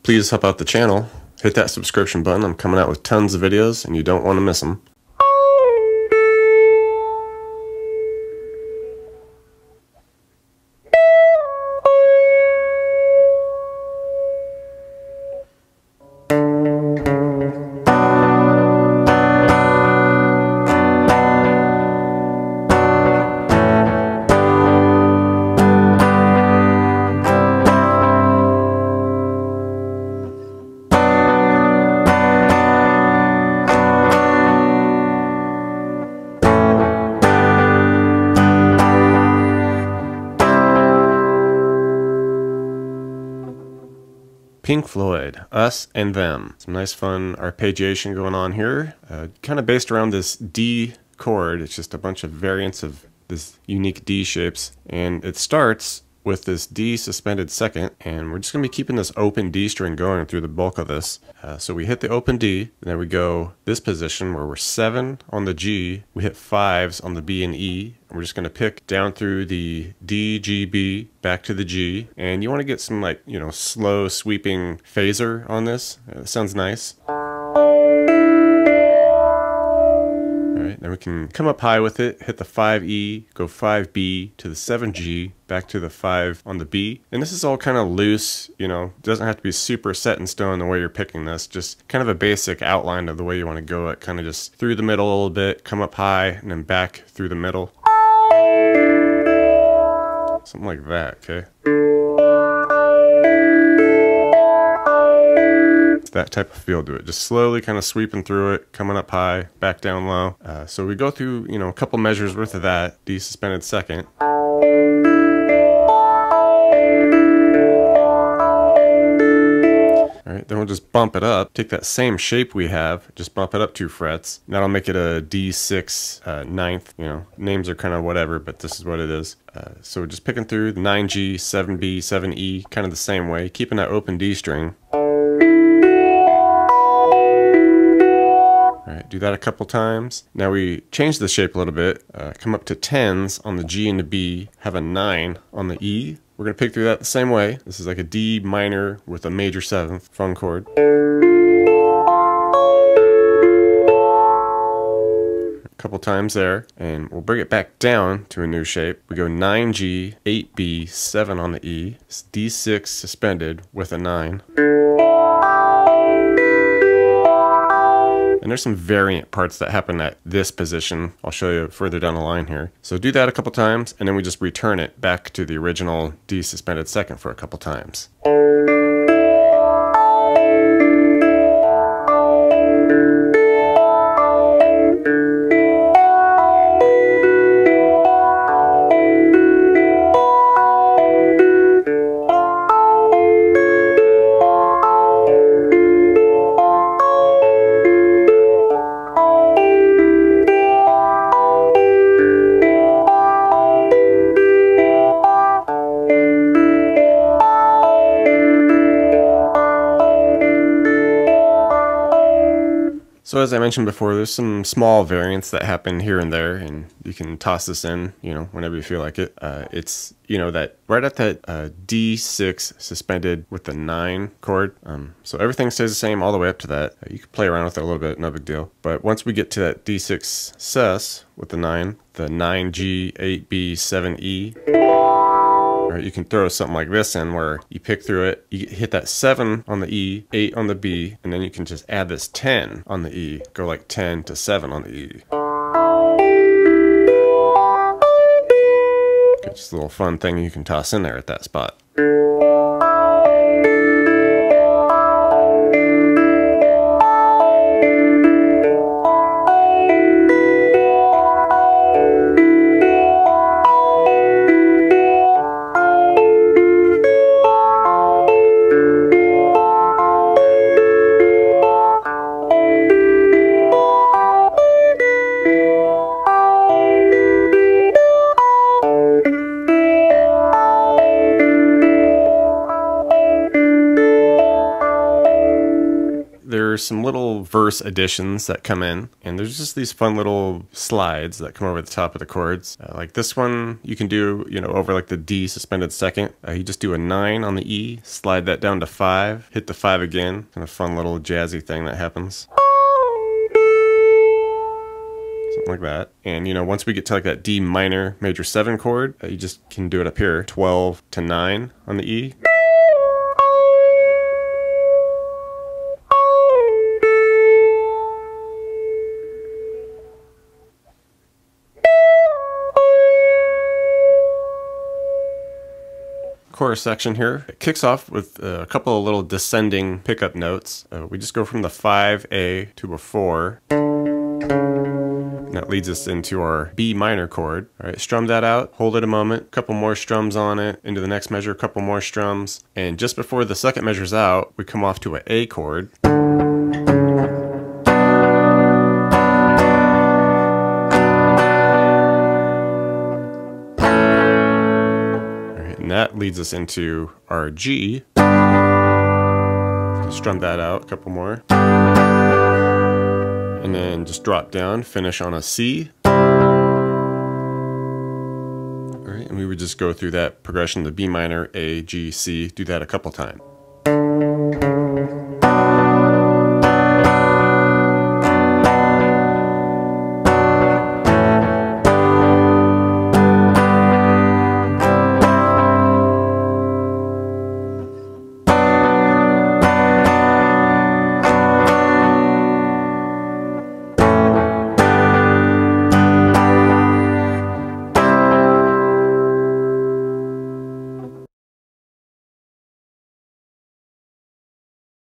please help out the channel. Hit that subscription button. I'm coming out with tons of videos and you don't want to miss them. Pink Floyd, Us and Them. Some nice fun arpeggiation going on here. Kind of based around this D chord. It's just a bunch of variants of this unique D shapes. And it starts with this D suspended second. And we're just going to be keeping this open D string going through the bulk of this. So we hit the open D, and then we go this position where we're 7 on the G. We hit 5s on the B and E. We're just going to pick down through the D, G, B, back to the G. And you want to get some, like, you know, slow sweeping phaser on this. It sounds nice. Alright, then we can come up high with it, hit the 5E, go 5B to the 7G, back to the 5 on the B. And this is all kind of loose, you know, it doesn't have to be super set in stone the way you're picking this. Just kind of a basic outline of the way you want to go it. Kind of just through the middle a little bit, come up high, and then back through the middle. Something like that, okay? It's that type of feel to it. Just slowly kind of sweeping through it, coming up high, back down low. So we go through, you know, a couple measures worth of that, D suspended second. Alright, then we'll just bump it up, take that same shape we have, just bump it up 2 frets. That'll make it a D6 ninth, you know, names are kind of whatever, but this is what it is. So we're just picking through the 9G, 7B, 7E, kind of the same way, keeping that open D string. Alright, do that a couple times. Now we change the shape a little bit, come up to 10s on the G and the B, have a 9 on the E. We're going to pick through that the same way. This is like a D minor with a major 7th, fun chord. A couple times there, and we'll bring it back down to a new shape. We go 9G, 8B, 7 on the E, it's D6 suspended with a 9. And there's some variant parts that happen at this position. I'll show you further down the line here. So do that a couple times, and then we just return it back to the original D suspended second for a couple times. So as I mentioned before, there's some small variants that happen here and there, and you can toss this in, you know, whenever you feel like it. It's, you know, that right at that D6 suspended with the 9 chord. So everything stays the same all the way up to that. You can play around with it a little bit, no big deal. But once we get to that D6 sus with the 9G, 8B, 7E, or you can throw something like this in where you pick through it, you hit that 7 on the E, 8 on the B, and then you can just add this 10 on the E. Go like 10 to 7 on the E. Just a little fun thing you can toss in there at that spot. there's some little verse additions that come in, and there's just these fun little slides that come over the top of the chords. Like this one, you can do, you know, over like the D suspended second. You just do a 9 on the E, slide that down to 5, hit the 5 again. Kind of fun little jazzy thing that happens. Something like that. And you know, once we get to like that D minor major 7 chord, you just can do it up here, 12 to 9 on the E. Chorus section here. It kicks off with a couple of little descending pickup notes. We just go from the 5A to a 4. And that leads us into our B minor chord. All right, strum that out, hold it a moment, couple more strums on it, into the next measure, couple more strums. And just before the second measure's out, we come off to an A chord. And that leads us into our G. Strum that out, a couple more. And then just drop down, finish on a C. All right, and we would just go through that progression, the B minor, A, G, C, do that a couple times.